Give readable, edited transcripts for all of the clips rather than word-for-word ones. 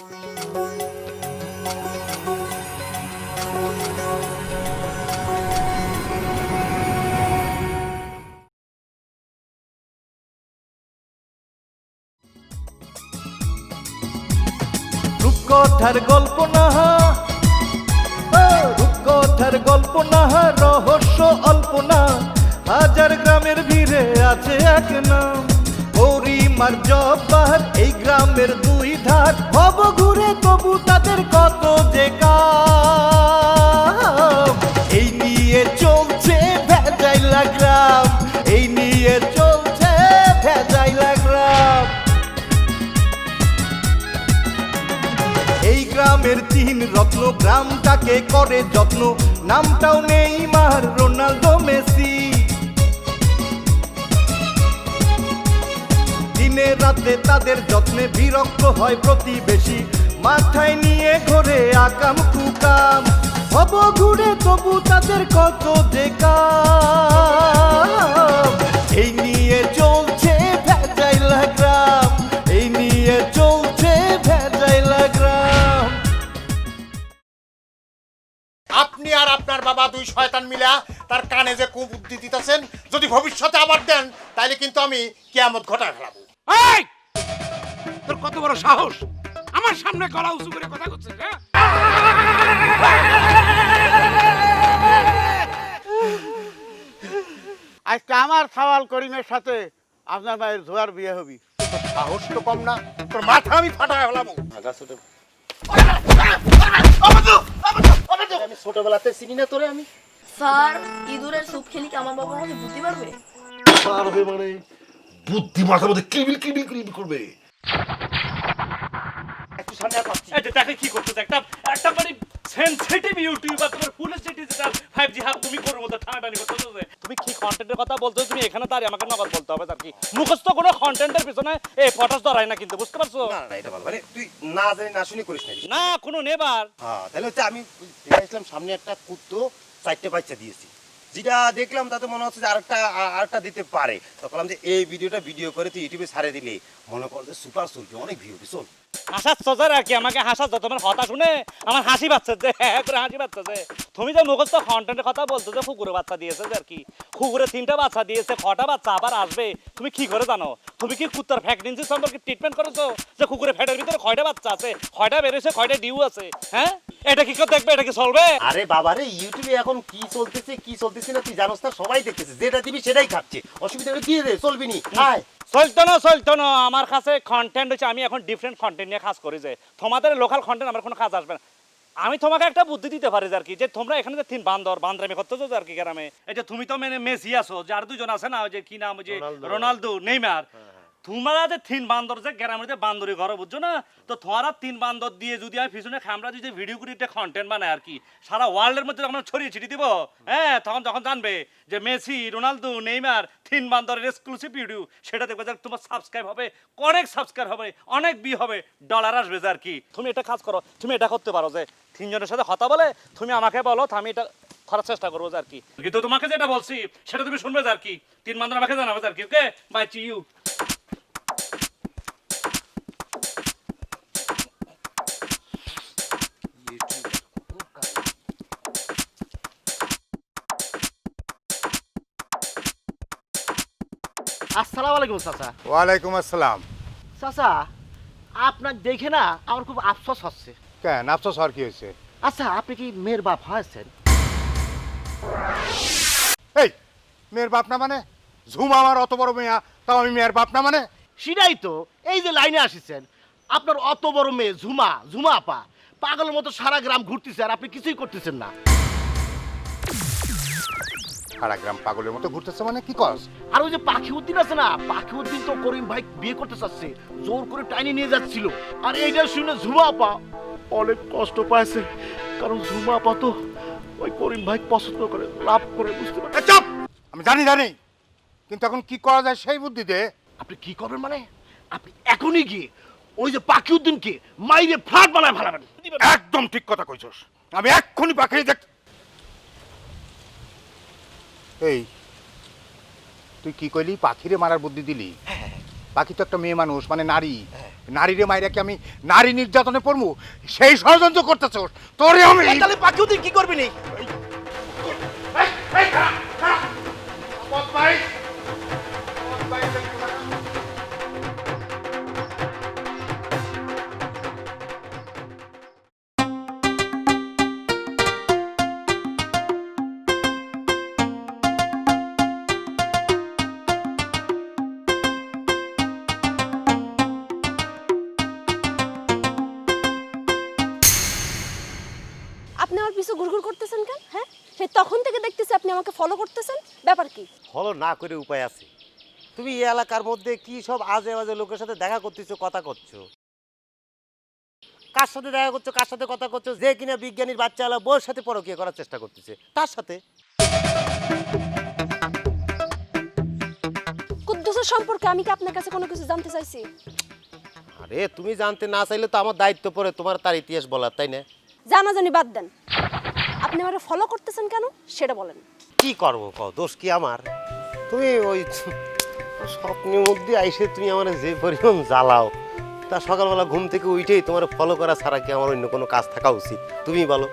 রূপকথার গল্প না, রূপকথার গল্প না, রহস্য অল্প না, হাজার গ্রামের ভিড়ে আছে এক নাম গৌরীমার জব্বার। এই গ্রামের দুই ধার ভব ঘুরে তবু তাদের কত যে কাম। এই নিয়ে চলছে ভেজাইলা গ্রাম, এই নিয়ে চলছে ভেজাইলা গ্রাম। এই গ্রামের তিন রত্ন, গ্রামটাকে করে যত্ন, নামটাও নেইমার, রোনাল্ডো, মেসি। দিনে রাতে তাদের যত্নে বিরক্ত হয় প্রতিবেশী, মাথায় নিয়ে ঘোরে আকাম কুকাম। হব ঘুরে তবু তাদের কত যে কাম। এই নিয়ে চলছে ভেজাইলা গ্রাম, এই নিয়ে চলছে ভেজাইলা গ্রাম। আপনি আর আপনার বাবা দুই শয়তান মিলা তার কানে যে কুবুদ্ধি দিতেছেন, যদি ভবিষ্যতে আবার দেন তাইলে কিন্তু আমি কিয়ামত ঘটায় ফেলাবো। এই তোর কত বড় সাহস আমার সামনে গলা উঁচু করে কথা করছিস? আজকে আমার সওয়াল করিমের সাথে আপনার মায়ের জোয়ার বিয়ে হবি। তোর সাহস তো কম না, তোর মাথা আমি ফাটায় ফেলাবো। আমি ছোটবেলাতে চিনি না তোরে আমি। স্যার ইঁদুরের স্যুপ খেলি কি আমার বাবা আমাকে বুঝতে পারবে? পারবে মানে বুদ্ধি মাথার মধ্যে কিবিল কিবিল কিবিল করবে। একটু সামনে আর পাচ্ছি। এই যে দেখে কি করতেছে, একটা একটা মানে সেনসিটিভ ইউটিউবার, তোমার ফুল ডিজিটাল 5G হাব তুমি করো মতো ঠান্ডানি করতেছে। তুমি কি কন্টেন্টের কথা বলছো, তুমি এখানে দাঁড়িয়ে আমাকে নকল বলতে হবে আর কি। মুখস্থ কোনো কন্টেন্টের পিছনে এই ফটোস ধরায় না কিন্তু, বুঝতে পারছো? না না এটা ভালো, মানে তুই না জানি না শুনি করিস না। না কোনো নেবার। হ্যাঁ তাহলে হচ্ছে আমি দেখলাম সামনে একটা কুত্তো 4টে বাচ্চা দিয়েছি, যেটা দেখলাম তাতে মনে হচ্ছে যে আরেকটা দিতে পারে। তো বললাম যে এই ভিডিও করে তুই ইউটিউবে ছাড়ে দিলে মনে কর যে সুপার চলবে, অনেক ভিউ হবে। চল হাসাচ্ছ আর কি, আমাকে হাসাচ্ছ, তোমার কথা শুনে আমার হাসি পাচ্ছে যে, হ্যাঁ করে হাসি পাচ্ছে যে। তুমি যে মুখস্থ কন্টেন্টের কথা বলছো যে কুকুরে বাচ্চা দিয়েছে আর কি, কুকুরে 3টা বাচ্চা দিয়েছে, 6টা বাচ্চা আবার আসবে, তুমি কি করে জানো? তুমি কি কুত্তার প্রেগন্যান্সি সম্পর্কে ট্রিটমেন্ট করেছো যে কুকুরে ফ্যাটের ভিতরে 6টা বাচ্চা আছে, 6টা বেরোছে, 6টা ডিউ আছে? হ্যাঁ এটা কি করে দেখবে, এটা কি চলবে? আরে বাবারে ইউটিউবে এখন কি চলতেছে না তুই জানোস না, সবাই দেখতেছে, যেটা দিবি সেটাই খাচ্ছে, অসুবিধা হলে দিয়ে দে, চলবি নি। হাই চলতো না আমার কাছে কন্টেন্ট হচ্ছে, আমি এখন ডিফারেন্ট কন্টেন্ট নিয়ে কাজ করি। যে তোমাদের লোকাল কন্টেন্ট আমার কোনো কাজ আসবে না। আমি তোমাকে একটা বুদ্ধি দিতে পারি আর কি, যে তোমরা এখানে যে 3 বান্দরামি করতেছো আর কি গ্রামে, এই যে তুমি তো মেসি আছো, যার 2জন আছে না, ওই যে কি নাম, ওই যে রোনাল্ডো, নেইমার, তোমরা যে 3 বান্দর যে গ্রামের যে বান্দরি ঘর, বুঝছো না? তো তোমরা 3 বান্দর দিয়ে যদি আমি পিছনে খামরা যদি ভিডিও করি একটা কন্টেন্ট বানাই আর কি, সারা ওয়ার্ল্ডের মধ্যে যখন ছড়িয়ে ছিটিয়ে দিব, হ্যাঁ তখন জানবে যে মেসি, রোনাল্ডো, নেইমার 3 বান্দরের এক্সক্লুসিভ ভিডিও, সেটা দেখবে যে তোমার সাবস্ক্রাইব হবে, অনেক সাবস্ক্রাইব হবে, অনেক বি হবে, ডলার আসবে আর কি। তুমি এটা কাজ করো, তুমি এটা করতে পারো যে 3 জনের সাথে কথা বলে তুমি আমাকে বলো, আমি এটা করার চেষ্টা করবো আর কি। কিন্তু তোমাকে যেটা বলছি সেটা তুমি শুনবে আর কি, 3 বান্দর আমাকে জানাবে আর কি। Okay bye, see you. আসসালামু আলাইকুম চাচা। ওয়ালাইকুম আসসালাম। চাচা আপনার দেখে না আমার খুব আফসোস হচ্ছে। কেন আফসোস হওয়ার কি হয়েছে? আচ্ছা আপনি কি মেয়ের বাপ হয়েছেন? এই মেয়ের বাপ না মানে? ঝুমা আমার অত বড় মেয়া, তাও আমি মেয়ের বাপ না মানে? সেটাই তো, এই যে লাইনে আসিছেন, আপনার অত বড় মেয়ে ঝুমা আপা পাগলের মতো সারা গ্রাম ঘুরতেছে আর আপনি কিছুই করতেছেন না। সারা গ্রাম পাগলের মতো ঘুরতেছে মানে কি কস? আর ওই যে পাখিউদ্দিন আছে না, পাখিউদ্দিন তো করিম ভাই বিয়ে করতে চাচ্ছে, জোর করে টাইনে নিয়ে যাচ্ছিল। আর এইটা শুনে ঝুমা আপা অনেক কষ্ট পাইছে, কারণ ঝুমা আপা তো ওই করিম ভাই পছন্দ করে, লাভ করে, বুঝতে পারেন? চুপ! আমি জানি, কিন্তু এখন কি করা যায় সেই বুদ্ধি দে। আপনি কি করবেন মানে? আপনি এখনই গিয়ে ওই যে পাখিউদ্দিনকে মাইরে ফ্ল্যাট বানায় ফেলাবেন। একদম ঠিক কথা কইছস, আমি এক্ষুনি পাখি দেখ। এই তুই কি কইলি, পাখিরে মারার বুদ্ধি দিলি? পাখি তো একটা মেয়ে মানুষ, মানে নারী, নারীরে মাইরা কি আমি নারী নির্যাতনে পড়বো? সেই ষড়যন্ত্র করতেছ তোরে আমি। তাহলে পাখিউদ্দিন কি করবি নি? আপনি আমার পিছু ঘুরঘুর করতেছেন কেন? হ্যাঁ, সে তখন থেকে দেখতেছি আপনি আমাকে ফলো করতেছেন, ব্যাপার কি? ফলো না করে উপায় আছে? তুমি এই এলাকার মধ্যে কি সব আজে বাজে লোকের সাথে দেখা করতেছো, কথা করছো? কার সাথে দেখা করছো, কার সাথে কথা করছো? যে কিনা বিজ্ঞানীর বাচ্চা আলা বউর সাথে পরকীয়া করার চেষ্টা করতেছে, তার সাথে। কুদ্দুসের সম্পর্কে আমি কি আপনার কাছে কোনো কিছু জানতে চাইছি? আরে তুমি জানতে না চাইলে তো আমার দায়িত্ব পড়ে তোমার তার ইতিহাস বলার, তাই না? জানাজানি বাদ দেন, আপনি আমাকে ফলো করতেছেন কেন সেটা বলেন। কি করবো কও, দোষ কি আমার? তুমি ওই স্বপ্নের মধ্যে আইসে তুমি আমার যে পরিমাণ জ্বালাও, তা সকালবেলা ঘুম থেকে উঠেই তোমার ফলো করা ছাড়া কি আমার অন্য কোনো কাজ থাকা উচিত? তুমি বলো।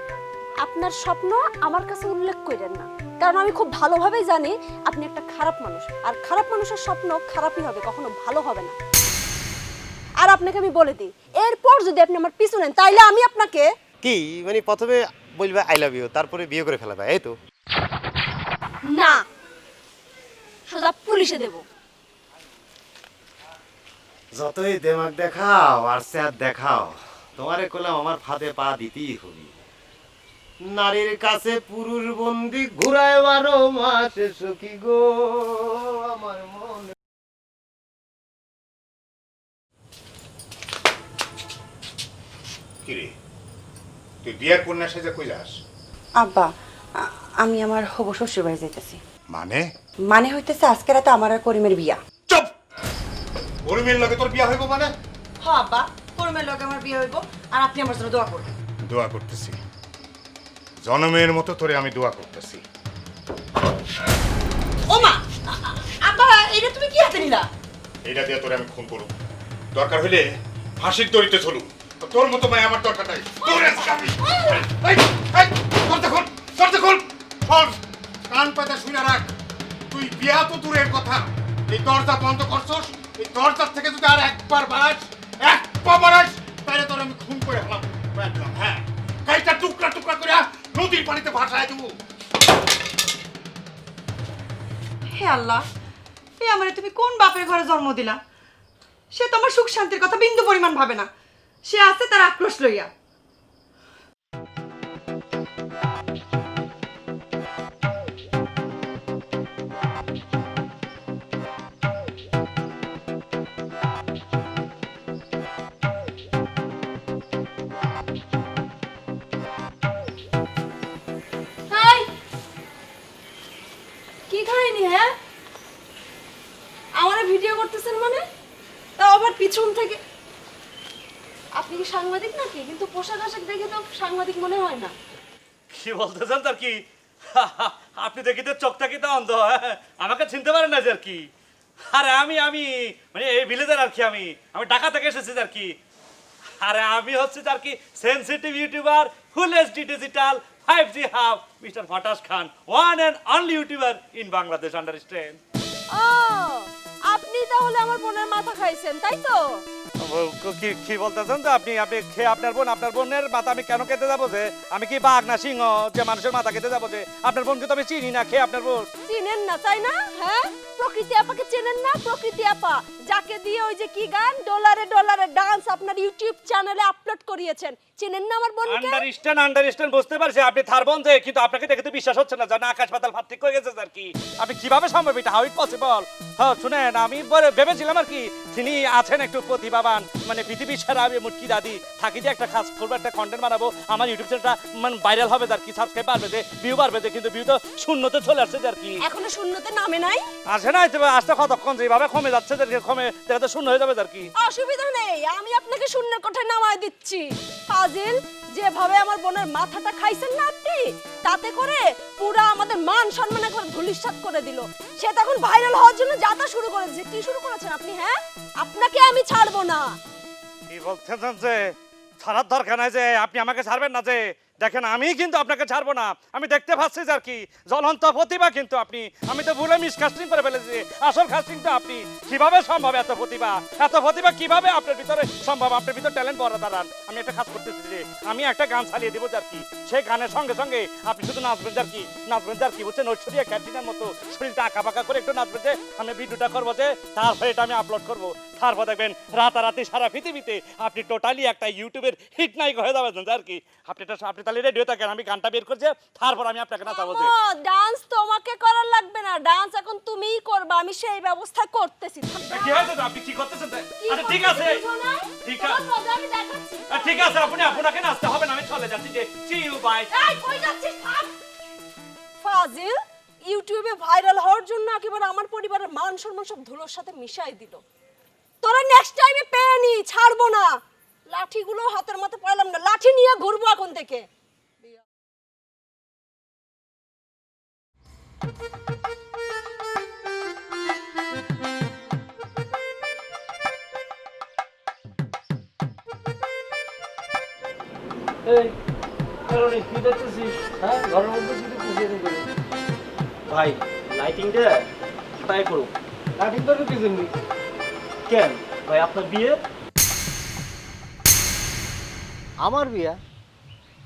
আপনার স্বপ্ন আমার কাছে উল্লেখ করেন না, কারণ আমি খুব ভালোভাবেই জানি আপনি একটা খারাপ মানুষ, আর খারাপ মানুষের স্বপ্ন খারাপই হবে, কখনো ভালো হবে না। আর আপনাকে আমি বলে দিই, এরপর যদি আপনি আমার পিছু নেন তাইলে আমি আপনাকে কি মানে প্রথমে বলবে আই লাভ ইউ, তারপরে বিয়ে করে ফেলাবে, এই তো? না, সোজা পুলিশে দেব। যতই দেমাগ দেখাও আর স্যার দেখাও, তোমারে কলাম আমার ফাঁদে পা দিতেই হবে। নারীর কাছে পুরুষ বন্দি ঘুরায় 12 মাস সখী গো আমার মন। কিরে তুই বিয়ের কন্যা সেজে কই যাস? আব্বা, আমি আমার হবু শ্বশুর বাড়ি যাইতেছি। মানে? মানে হইতেছে আজকে রাতে আমার আর করিমের বিয়া। চুপ! করিমের লগে তোর বিয়া হইব মানে? হ আব্বা, করিমের লগে আমার বিয়ে হইব, আর আপনি আমার জন্য দোয়া করবেন। দোয়া করতেছি, জনমের মতো তোরে আমি দোয়া করতেছি। ওমা, আব্বা এটা তুমি কি হাতে নিলা? এইটা দিয়ে তোরে আমি খুন করব, দরকার হইলে ফাঁসির দড়িতে চলুম। তোর মতো মায় আমার দরকার নাই। তোরে আমি এই এই করতে খুন করতে খুন ফল কান পাতা শুনে রাখ। তুই বিয়া তো দূরের কথা, এই দরজা বন্ধ করছস, এই দরজার থেকে যদি আর একবার বাড়াস, এক পা বাড়াস, তাহলে তোর আমি খুন করে হলাম। হ্যাঁ, গাইটা টুকরা টুকরা করে নদীর পানিতে ভাসায় দেবো। হে আল্লাহ, এ আমারে তুমি কোন বাপের ঘরে জন্ম দিলা? সে তোমার সুখ শান্তির কথা বিন্দু পরিমাণ ভাবে না, সে আছে তার আক্রোশ লইয়া। হাই, কি খাইনি? হ্যাঁ, আমার ভিডিও করতেছেন মানে? তাও আবার পিছন থেকে। আপনি কি সাংবাদিক নাকি? কিন্তু পোশাক আশাক দেখে তো সাংবাদিক মনে হয় না। কি বলতেছেন তার কি? আপনি দেখিতে চোখটা কি তো অন্ধ? আমাকে চিনতে পারেন না আর কি? আরে আমি মানে এই ভিলেজের আর কি, আমি ঢাকা থেকে এসেছি আর কি। আরে আমি হচ্ছে আর কি sensitive YouTuber, full HD digital 5G hub, mister Fatas Khan, one and only YouTuber in Bangladesh, understand? ও, আপনি তাহলে আমার বোনের মাথা খাইছেন, তাই তো? কি বলতেছেন তো আপনি? খেয়ে আপনার বোনের মাথা আমি কেন খেতে যাবো? যে আমি কি বাঘ না সিংহ যে মানুষের মাথা খেতে যাবো? যে আপনার বোনকে তো আমি চিনি না, খেয়ে আপনার বোন চিনেন না তাই না? হ্যাঁ, প্রকৃতি আপাকে চেনেন না? প্রকৃতি আপা যাকে দিয়ে ওই যে কি গান ডলারে ডলারে ডান্স আপনার ইউটিউব চ্যানেলে আপলোড করিয়েছেন, চিনেন না আমার বোনকে? আন্ডারস্ট্যান্ড বুঝতে পারছি আপনি থার বোন, যে কিন্তু আপনাকে দেখে তো বিশ্বাস হচ্ছে না, জানা আকাশ পাতাল ফাত্তিক হয়ে গেছে আর কি। আপনি কিভাবে সম্ভব এটা? How it possible? হ্যাঁ শুনেন, আমি ভেবেছিলাম আর কি তিনি আছেন একটু প্রতিভাবান, মানে পৃথিবীর সেরা আমি মুটকি দাদি থাকি যে একটা খাস করবো, একটা কন্টেন্ট বানাবো, আমার ইউটিউব চ্যানেলটা মানে ভাইরাল হবে আর কি, সাবস্ক্রাইব বাড়বে, যে ভিউ বাড়বে, যে কিন্তু ভিউ তো শূন্যতে চলে আসছে আর কি। এখনো শূন্যতে নামে নাই? আসে না, আসতে কতক্ষণ যেভাবে কমে যাচ্ছে কমে দেখা তো শূন্য হয়ে যাবে আর কি। অসুবিধা নেই, আমি আপনাকে শূন্যের কোঠায় নামায় দিচ্ছি। ফাজিল, যেভাবে আমার বোনের মাথাটা খাইছেন না আপনি, তাতে করে পুরো আমাদের মান সম্মান একবার ধুলিসাৎ করে দিল। সে তখন ভাইরাল হওয়ার জন্য যাতা শুরু করেছে। কি শুরু করেছেন আপনি? হ্যাঁ, আপনাকে আমি ছাড়বো না। কি বলতেছেন যে ছাড়ার দরকার নাই যে আপনি আমাকে ছাড়বেন না যে দেখেন আমি কিন্তু আপনাকে ছাড়বো না আমি দেখতে পাচ্ছি যে আর কি জ্বলন্ত প্রতিভা কিন্তু আপনি আমি তো ভুলে মিসকাস্টিং করে ফেলেছি আসল কাস্টিংটা আপনি কিভাবে সম্ভব এত প্রতিভা কিভাবে আপনার ভিতরে সম্ভব আপনার ভিতরে ট্যালেন্ট বড় দাঁড়ান আমি একটা কাজ করতেছি যে আমি একটা গান চালিয়ে দেবো যার কি সেই গানের সঙ্গে সঙ্গে আপনি শুধু নাচবেন যার কি বলছেন ঐশ্বরিয়া ক্যাটরিনার মতো শরীরটা আঁকা বাঁকা করে একটু নাচবেন যে আমি ভিডিওটা করবো যে তারপরে এটা আমি আপলোড করবো তারপর দেখবেন রাতারাতি সারা পৃথিবীতে আপনি টোটালি একটা ইউটিউবের হিট নায়ক হয়ে যাবেন আর কি আপনি তাহলে রেডিও থাকেন আমি গানটা বের করছি তারপর আমি আপনাকে নাচাবো যে ডান্স তোমাকে করার লাগবে না, ডান্স এখন তুমিই করবা, আমি সেই ব্যবস্থা করতেছি। কি হয়েছে আপনি কি করতেছেন আচ্ছা ঠিক আছে ঠিক আছে আমি দেখাচ্ছি। ঠিক আছে আপনাকে নাচতে হবে না আমি চলে যাচ্ছি যে সি ইউ বাই এই কই যাচ্ছিস? থাম। ফাজিল ইউটিউবে ভাইরাল হওয়ার জন্য একেবারে আমার পরিবারের মান সম্মান সব ধুলোর সাথে মিশাই দিল। তোরা নেক্সট টাইমে পেয়ে নি, ছাড়বো না। লাঠিগুলো হাতের মধ্যে পাইলাম না, লাঠি নিয়ে ঘুরবো এখন থেকে। ভাই লাইটিংটা তাই করুক। লাইটিং করবে কি জন্য? কেন ভাই আপনার বিয়ে? আমার বিয়া?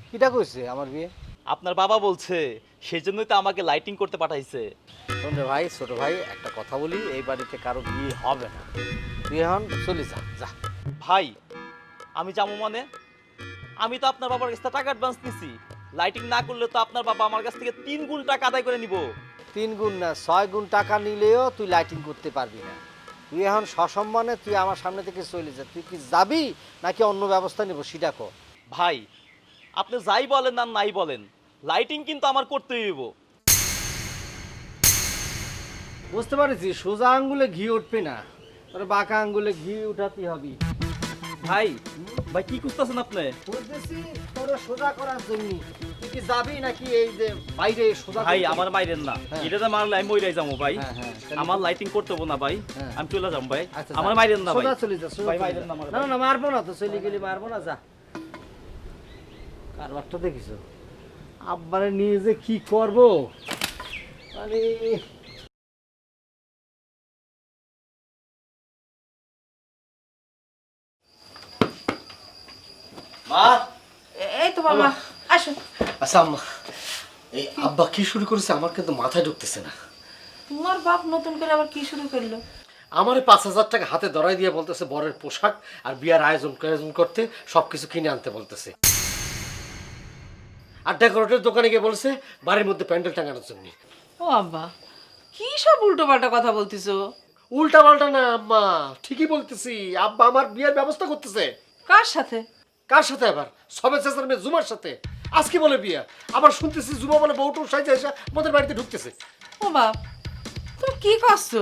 কিটা কইছে আমার বিয়ে? আপনার বাবা বলছে সেই জন্যই তো আমাকে লাইটিং করতে পাঠাইছে। শোন রে ভাই, ছোট ভাই, একটা কথা বলি, এই বাড়িতে কারো বিয়ে হবে না। তুই এখন চলে যা যা। ভাই আমি যাবো মানে? আমি তো আপনার বাবার কাছ থেকে টাকা অ্যাডভান্স নিছি। লাইটিং না করলে তো আপনার বাবা আমার কাছ থেকে 3 গুণ টাকা আদায় করে নিব। 3 গুণ না 6 গুণ টাকা নিলেও তুই লাইটিং করতে পারবি না। তুই এখন সসম্মানে তুই আমার সামনে থেকে চলে যা। তুই কি যাবি নাকি অন্য ব্যবস্থা নিব সেটা কর। ভাই আপনি যাই বলেন না নাই বলেন, লাইটিং কিন্তু আমার করতেই হইব। বুঝতে পারছি, সোজা আঙ্গুলে ঘি উঠবে না, তোর বাঁকা আঙ্গুলে ঘি উঠাতে হবে। ভাই ভাই কি করতেছেন আপনি? বুঝতেছি তোর সোজা করার জন্য। তুই কি যাবি নাকি এই যে বাইরে সোজা? ভাই আমার মাইরেন না, এটা যে মারলে আমি মইরাই যাবো ভাই। হ্যাঁ, আমার লাইটিং করতে হবো না ভাই, হ্যাঁ। আমি চলে যাবো ভাই। আচ্ছা, আমার মাইরেন না ভাই, সোজা চলে যা। ভাই মাইরেন না আমার। না না মারবো না তো, চলে গেলি মারবো না, যা। কারবারটা দেখিস আব্বারে নিয়ে যে কি করবো আরে। মা এই তো বাবা আসো। আচ্ছা আম্মা, এই আব্বা কি শুরু করেছে আমার কিন্তু মাথায় ঢুকতেছে না। তোমার বাপ নতুন করে আবার কি শুরু করলো? আমারে 5,000 টাকা হাতে ধরাই দিয়ে বলতেছে বরের পোশাক আর বিয়ার আয়োজন করতে সবকিছু কিনে আনতে বলতেছে। আর ডেকোরেটের দোকানে গিয়ে বলছে বাড়ির মধ্যে প্যান্ডেল টাঙানোর জন্য। ও আব্বা কি সব উল্টো পাল্টা কথা বলতিছো? উল্টা পাল্টা না আম্মা, ঠিকই বলতেছি। আব্বা আমার বিয়ের ব্যবস্থা করতেছে। কার সাথে? কার সাথে আবার? সবে চেঁচার মেয়ে জুমার সাথে। আজকে বলে বিয়ে, আবার শুনতেছি জুমা বলে বউটুর সাইজে এসে আমাদের বাড়িতে ঢুকতেছে। ও বাপ তুমি কি করছো?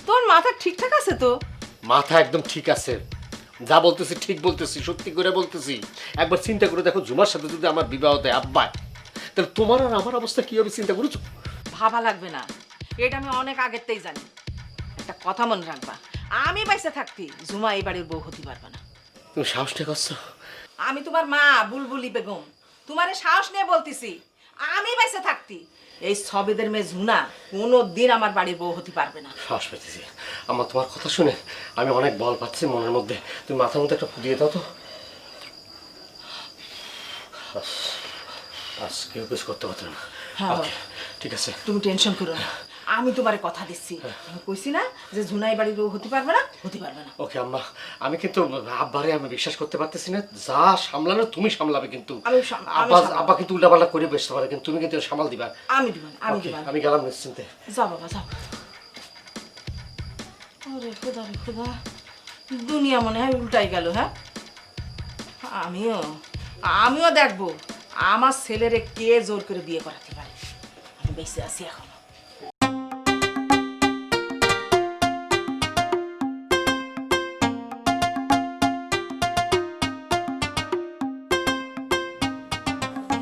তোর মাথা ঠিকঠাক আছে তো? মাথা একদম ঠিক আছে, যা বলতেছি ঠিক বলতেছি, সত্যি করে বলতেছি। একবার চিন্তা করে দেখো, জুমার সাথে যদি আমার বিবাহ দেয় আব্বা, তাহলে তোমার আর আমার অবস্থা কি হবে চিন্তা করেছো? ভাবা লাগবে না, এটা আমি অনেক আগেরতেই জানি। একটা কথা মনে রাখবা, আমি বাইসে থাকতি জুমা এই বাড়ির বউ হতে পারবে না। তুমি সাহস নিয়ে করছো? আমি তোমার মা বুলবুলি বেগম, তোমারে সাহস নিয়ে বলতেছি, আমি বাইসে থাকতি এই সবেদের মেয়ে ঝুনা কোনোদিন আমার বাড়ির বউ হতে পারবে না। সাহস পেতেছি আমার, তোমার কথা শুনে আমি অনেক বল পাচ্ছি মনের মধ্যে। তুমি মাথার মধ্যে একটা ফুদিয়ে দাও তো। আজ কেউ কিছু করতে পারতো না। হ্যাঁ Okay, ঠিক আছে। তুমি টেনশন করো না, আমি তোমারে কথা দিচ্ছি। আমি কইছি না যে ঝুনাই বাড়ির বউ হতে পারবে না, হতে পারবে না। ওকে আম্মা, আমি কিন্তু আব্বারে আমি বিশ্বাস করতে পারতেছি না। যা সামলানো তুমি সামলাবে, কিন্তু আব্বা কিন্তু উল্টাপাল্টা করে বসতে পারে, কিন্তু তুমি কিন্তু সামাল দিবা। আমি দিব, আমি Okay, দিব। আমি গেলাম নিশ্চিন্তে। যাও বাবা যাও। ওরে খোদা রে খোদা, দুনিয়া মনে হয় উল্টাই গেল। হ্যাঁ আমিও দেখবো আমার ছেলেরে কে জোর করে বিয়ে করাতে পারে। আমি বেঁচে আছি এখন।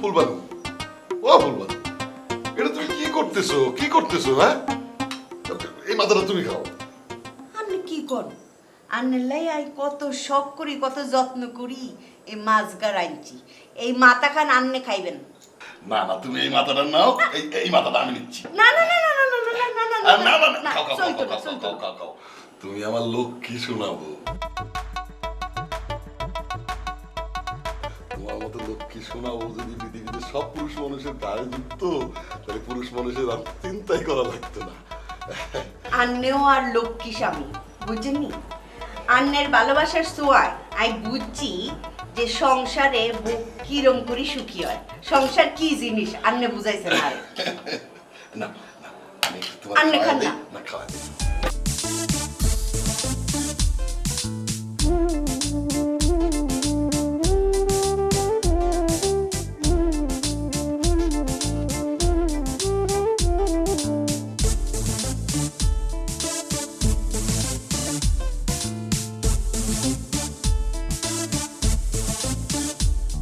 ফুলবানু, ও ফুলবানু, এটা তুমি কি করতেছো হ্যাঁ? এই মাথাটা তুমি খাও। আপনি কি করো? আন্নেলাই আই কত শখ করি কত যত্ন করি এই মাছ গার আনছি এই মাথা খান আন্নে খাইবেন না না তুমি এই মাথাটা নাও, এই মাথাটা আমি নিচ্ছি। না না না না না না না না না আর না না না, না খাও খাও চলতো খাও না খাও চলতো খাও খাও খাও। তুমি আমার লক্ষ্মী শোনাবো, তোমার মতো লক্ষ্মী শোনাবো যদি পৃথিবীতে সব পুরুষ মানুষের গায়ে যুক্ত, তাহলে পুরুষ মানুষের আর চিন্তাই করা লাগতো না। আন্নেও আর লক্ষ্মী স্বামী বুঝেননি আন্নের ভালোবাসার ছোঁয়ায় আই বুঝছি যে সংসারে বুক কিরম করে সুখী হয় সংসার কি জিনিস আন্নে বুঝাইছে না আর না না, আমি একটু তোমার আন্নে খাওয়াই খান দিই, না। না খাওয়াই দিই।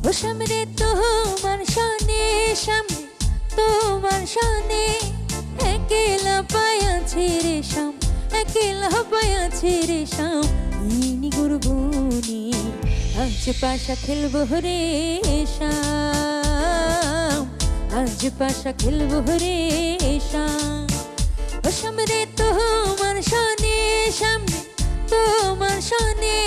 ও সামনে তোমার সনে সামনে তোমার সনে একলা পায়াছি রে শাম একলা পায়াছি রে শাম ইনি গুরবুনি আজ পাশা খেলবো রে শাম আজ পাশা খেলবো রে শাম ও সামনে তোমার সনে সামনে তোমার সনে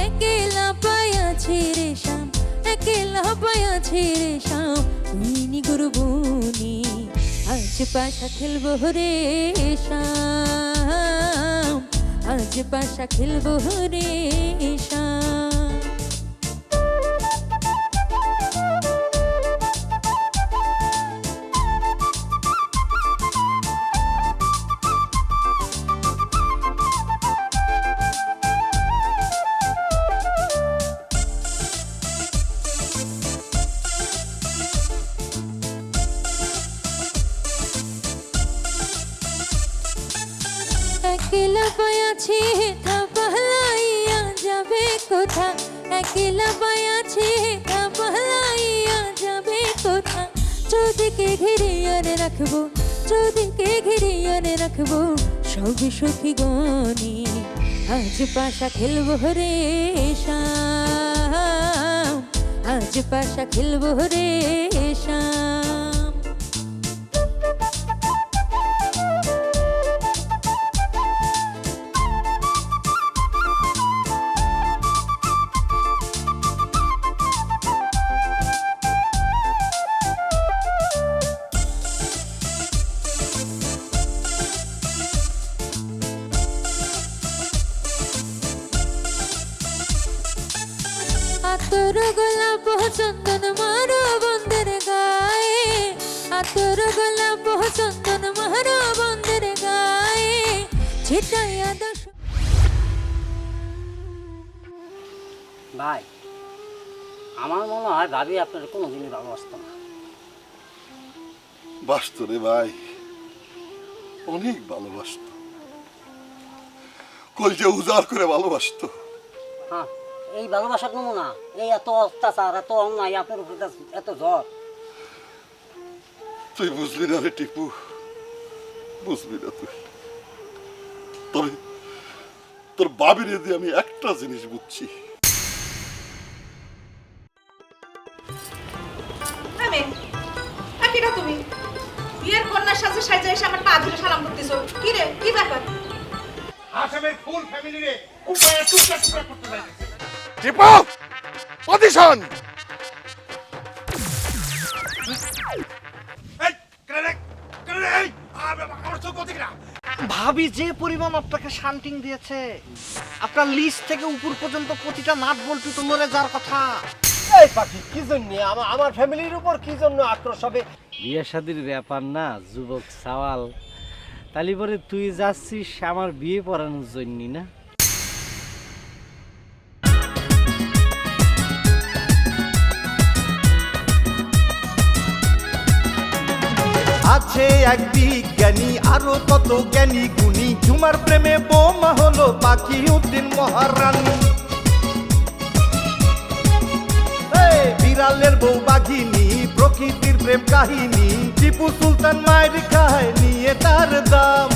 একলা পায়াছি রে শাম একলা পায়াছি রে শাম ইনি গুরবুনি আজ পাশা খেলবো রে শাম আজ পাশা খেলবো রে শাম একলা পায়াছি তা পালাইয়া যাবে কোথা একলা পায়াছি তা পালাইয়া যাবে কোথা চোদিকে ঘিরিয়ে রাখবো চোদিকে ঘিরিয়ে রাখবো সব সখী গনি আজ পাশা খেলবো রে শাম আজ পাশা খেলবো রে শাম আতর গোলাপ চন্দন মারো বন্ধের গায়ে আতর গোলাপ চন্দন মারো বন্ধের গায়ে ছিটাইয়া দশ ভাই আমার মনে হয় ভাবি আপনার কোনোদিনই ভালোবাসতো না। বাসতো রে ভাই, অনেক ভালোবাসতো, কলজে উজাড় করে ভালোবাসতো। হ্যাঁ এই ভালোবাসার নমুনা এই এত অত্যাচার এত অন্যায় আপনার উপরে এত ঝড় তুই বুঝলি না রে টিপু, বুঝবি না তুই। তবে তোর বাবির দিয়ে আমি একটা জিনিস বুঝছি, তুমি বিয়ের কন্যার সাথে সাজা এসে আমার পা ধরে সালাম করতেছো কি রে কি ব্যাপার আসামের ফুল ফ্যামিলি রে উপায়ে টুকরা টুকরা করতে লাগে। টিপু পজিশন এই কেনে কেনে এই আমার চোখ কোথায় না ভাবি যে পরিমাণ আপনাকে শান্টিং দিয়েছে আপনার লিস্ট থেকে উপর পর্যন্ত প্রতিটা নাট বল্টু তো নড়ে যাওয়ার কথা। এই পাখি কি জন্য আমার ফ্যামিলির উপর কি জন্য আক্রোশ হবে? বিয়ে শাদির ব্যাপার না যুবক সওয়াল, তালি পরে তুই যাচ্ছিস আমার বিয়ে পড়ানোর জন্য না? আছে এক বিজ্ঞানী আরো কত জ্ঞানী গুণী ঝুমার প্রেমে বোমা হলো পাখি উদ্দিন মহারানী। বিড়ালের বউ বাঘিনী প্রকৃতির প্রেম কাহিনী টিপু সুলতান মায়ের খায় নিয়ে তার দাম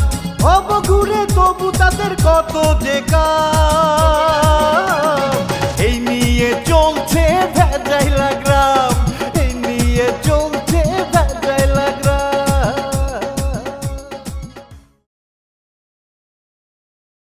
ভব ঘুরে তবু তাদের কত যে কাজ। এই নিয়ে চলছে ভেজাই